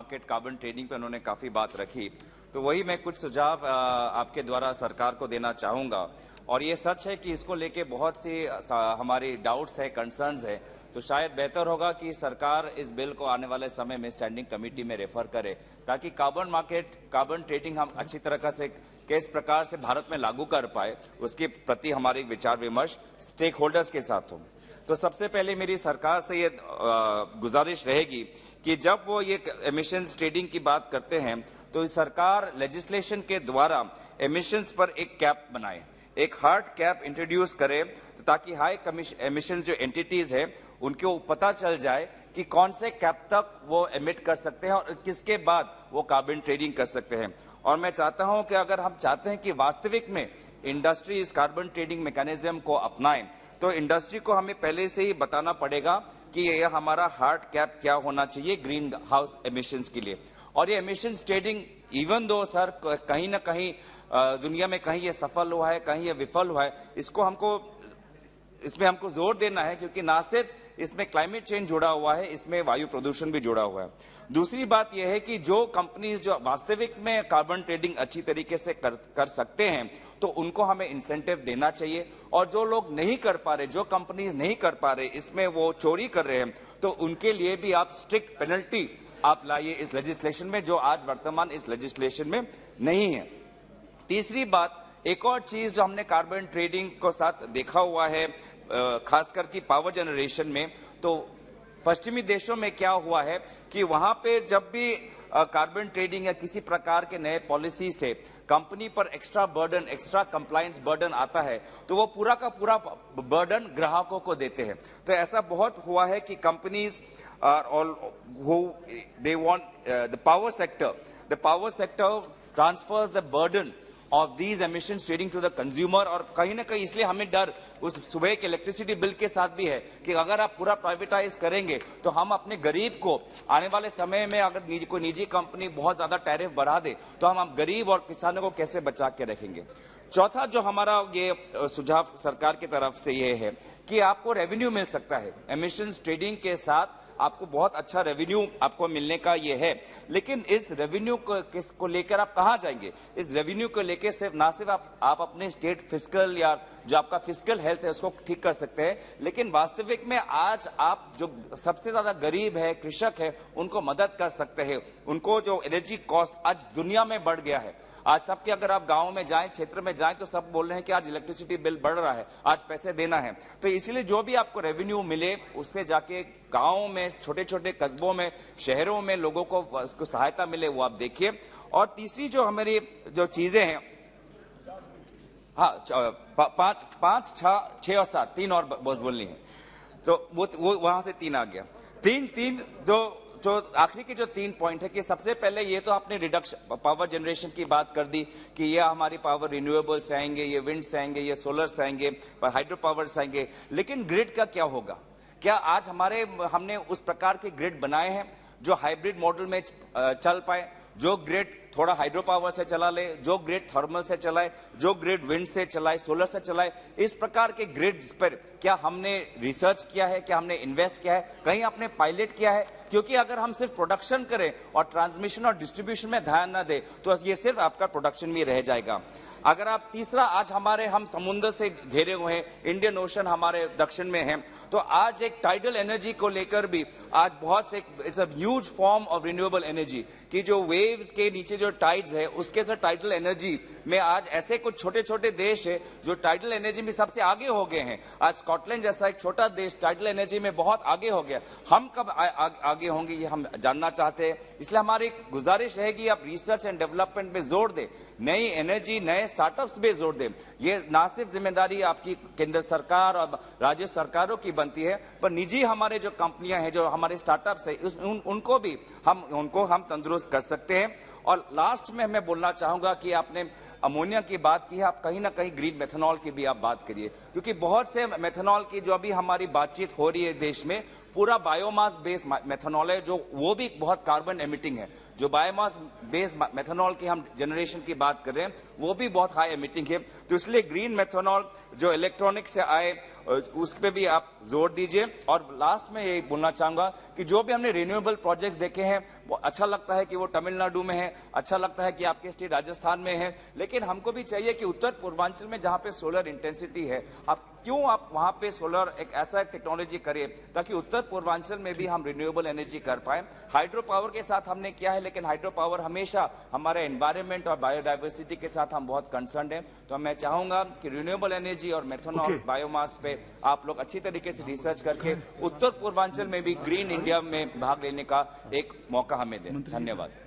Market carbon trading पे उन्होंने काफी बात रखी, तो वही मैं कुछ सुझाव आपके द्वारा सरकार को देना चाहूंगा। और ये सच है कि इसको लेके बहुत सी हमारी डाउट्स है, कंसर्न्स है, तो शायद बेहतर होगा कि सरकार इस बिल को आने वाले समय में स्टैंडिंग कमेटी में रेफर करे, ताकि कार्बन मार्केट, कार्बन ट्रेडिंग हम अच्छी तरह से किस प्रकार से भारत में लागू कर पाए, उसके प्रति हमारी विचार विमर्श स्टेक होल्डर्स के साथ हो। तो सबसे पहले मेरी सरकार से ये गुजारिश रहेगी कि जब वो ये एमिशंस ट्रेडिंग की बात करते हैं, तो सरकार लेजिस्लेशन के द्वारा एमिशंस पर एक कैप बनाए, एक हार्ड कैप इंट्रोड्यूस करे, तो ताकि हाई एमिशन जो एंटिटीज है उनको पता चल जाए कि कौन से कैप तक वो एमिट कर सकते हैं और किसके बाद वो कार्बन ट्रेडिंग कर सकते हैं। और मैं चाहता हूं कि अगर हम चाहते हैं कि वास्तविक में इंडस्ट्री इस कार्बन ट्रेडिंग मैकेनिज्म को अपनाए, तो इंडस्ट्री को हमें पहले से ही बताना पड़ेगा कि यह हमारा हार्ड कैप क्या होना चाहिए ग्रीन हाउस एमिशंस के लिए। और ये emissions trading even though sir कहीं ना कहीं दुनिया में कहीं ये सफल हुआ है, कहीं ये विफल हुआ है, इसमें हमको जोर देना है, क्योंकि ना सिर्फ इसमें क्लाइमेट चेंज जुड़ा हुआ है, इसमें वायु प्रदूषण भी जुड़ा हुआ है। दूसरी बात यह है कि जो कंपनीज जो वास्तविक में कार्बन ट्रेडिंग अच्छी तरीके से कर सकते हैं, तो उनको हमें इंसेंटिव देना चाहिए। और जो लोग नहीं कर पा रहे, जो कंपनीज नहीं कर पा रहे, इसमें वो चोरी कर रहे हैं, तो उनके लिए भी आप स्ट्रिक्ट पेनल्टी आप लाइए इस लेजिस्लेशन में, जो आज वर्तमान इस लेजिस्लेशन में नहीं है। तीसरी बात, एक और चीज जो हमने कार्बन ट्रेडिंग को साथ देखा हुआ है, खासकर की पावर जनरेशन में, तो पश्चिमी देशों में क्या हुआ है कि वहां पे जब भी कार्बन ट्रेडिंग या किसी प्रकार के नए पॉलिसी से कंपनी पर extra burden, extra compliance burden आता है, तो वो पूरा का पूरा बर्डन ग्राहकों को देते हैं। तो ऐसा बहुत हुआ है कि companies they want the power sector transverse the burden of these emissions trading to the consumer। और कहीं ना कहीं इसलिए हमें डर उस सुबह के इलेक्ट्रिसिटी बिल के साथ भी है कि अगर आप पूरा प्राइवेटाइज करेंगे, तो हम अपने गरीब को आने वाले समय में अगर कोई निजी कंपनी बहुत ज्यादा टैरिफ बढ़ा दे, तो हम गरीब और किसानों को कैसे बचा के रखेंगे। चौथा जो हमारा ये सुझाव सरकार की तरफ से ये है कि आपको रेवेन्यू मिल सकता है एमिशंस ट्रेडिंग के साथ, आपको बहुत अच्छा रेवेन्यू आपको मिलने का ये है। लेकिन इस रेवेन्यू को लेकर आप कहां जाएंगे? इस रेवेन्यू को लेकर सिर्फ आप अपने स्टेट फिस्कल या जो आपका फिस्कल हेल्थ है उसको ठीक कर सकते हैं, लेकिन वास्तविक में आज आप जो सबसे ज्यादा गरीब है, कृषक है, उनको मदद कर सकते हैं। उनको जो एनर्जी कॉस्ट आज दुनिया में बढ़ गया है, आज सबके अगर आप गांव में जाएं, क्षेत्र में जाएं, तो सब बोल रहे हैं कि आज इलेक्ट्रिसिटी बिल बढ़ रहा है, आज पैसे देना है। तो इसीलिए जो भी आपको रेवेन्यू मिले, उससे जाके गांव में, छोटे छोटे कस्बों में, छहरों में लोगों को उसको सहायता मिले, वो आप देखिए। और तीसरी जो हमारी जो चीजें हैं, हाँ, 5, 6 और 7 तीन और बस बोलनी है, तो वो वहां से 3 आ गया। तीन जो आखिरी के जो 3 पॉइंट है कि सबसे पहले ये तो आपने रिडक्शन पावर जनरेशन की बात कर दी कि ये हमारी पावर रिन्यूएबल्स आएंगे, ये विंड्स आएंगे, ये सोलर्स आएंगे, पर हाइड्रो पावर्स आएंगे। लेकिन ग्रिड का क्या होगा? क्या आज हमने उस प्रकार के ग्रिड बनाए हैं जो हाइब्रिड मॉडल में चल पाए, जो ग्रिड थोड़ा हाइड्रो पावर से चला ले, जो ग्रिड थर्मल से चलाए, जो ग्रिड विंड से चलाए, सोलर से चलाए? इस प्रकार के ग्रिड्स पर क्या हमने रिसर्च किया है? क्या हमने इन्वेस्ट किया है? कहीं आपने पायलट किया है? क्योंकि अगर हम सिर्फ प्रोडक्शन करें और ट्रांसमिशन और डिस्ट्रीब्यूशन में ध्यान न दें, तो ये सिर्फ आपका प्रोडक्शन में रह जाएगा। अगर आप तीसरा, आज हम समुद्र से घिरे हुए हैं, इंडियन ओशन हमारे दक्षिण में है, तो आज एक टाइडल एनर्जी को लेकर भी आज बहुत से it's a huge form of renewable energy की जो वेव्स के नीचे जो टाइड्स है, उसके से टाइडल एनर्जी में आज ऐसे कुछ छोटे छोटे देश है जो टाइडल एनर्जी में सबसे आगे हो गए हैं। आज स्कॉटलैंड जैसा एक छोटा देश टाइडल एनर्जी में बहुत आगे हो गया। हम कब आगे होंगे ये हम जानना चाहते हैं। इसलिए हमारी गुजारिश रहेगी आप रिसर्च एंड डेवलपमेंट में जोर दें, नई एनर्जी, नए स्टार्टअप्स में जोर दें। ये ना सिर्फ जिम्मेदारी आपकी केंद्र सरकार और राज्य सरकारों की बनती है, पर निजी हमारे जो कंपनियां हैं, जो हमारे स्टार्टअप्स है, उनको भी हम तंदुरुस्त कर सकते हैं। और लास्ट में मैं बोलना चाहूंगा कि आपने अमोनिया की बात की है, आप कहीं ना कहीं ग्रीन मेथनॉल की भी आप बात करिए, क्योंकि बहुत से मेथनॉल की जो अभी हमारी बातचीत हो रही है देश में, पूरा बायोमास बेस्ड मेथनॉल है, जो वो भी बहुत कार्बन एमिटिंग है। जो बायोमास बेस्ड मेथनॉल की हम जनरेशन की बात कर रहे हैं, वो भी बहुत हाई एमिटिंग है। तो इसलिए ग्रीन मेथनॉल जो इलेक्ट्रॉनिक से आए, उस पे भी आप जोर दीजिए। और लास्ट में यही बोलना चाहूंगा कि जो भी हमने रिन्यूएबल प्रोजेक्ट्स देखे हैं, वो अच्छा लगता है कि वो तमिलनाडु में है, अच्छा लगता है कि आपके स्टेट राजस्थान में है, लेकिन हमको भी चाहिए कि उत्तर पूर्वांचल में जहां पे सोलर इंटेंसिटी है, आप वहां पे सोलर एक ऐसा टेक्नोलॉजी करें ताकि उत्तर पूर्वांचल में भी हम रिन्यूएबल एनर्जी कर पाए। हाइड्रो पावर के साथ हमने किया है, लेकिन हाइड्रो पावर हमेशा हमारे एनवायरमेंट और बायोडाइवर्सिटी के साथ हम बहुत कंसर्न है। तो मैं चाहूंगा कि रिन्यूएबल एनर्जी और मेथनॉल बायोमास पे आप लोग अच्छी तरीके से रिसर्च करके उत्तर पूर्वांचल में भी ग्रीन इंडिया में भाग लेने का एक मौका हमें दें। धन्यवाद।